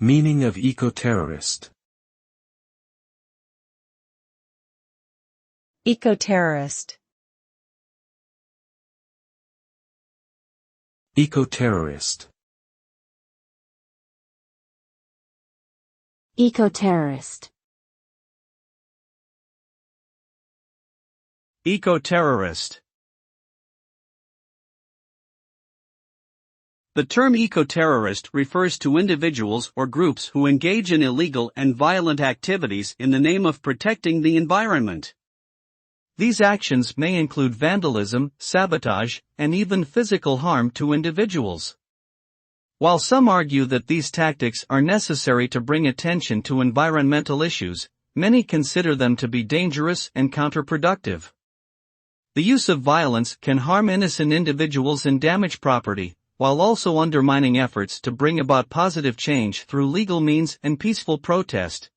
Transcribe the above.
Meaning of ecoterrorist. Ecoterrorist. Ecoterrorist. Ecoterrorist. Ecoterrorist. The term ecoterrorist refers to individuals or groups who engage in illegal and violent activities in the name of protecting the environment. These actions may include vandalism, sabotage, and even physical harm to individuals. While some argue that these tactics are necessary to bring attention to environmental issues, many consider them to be dangerous and counterproductive. The use of violence can harm innocent individuals and damage property, while also undermining efforts to bring about positive change through legal means and peaceful protest.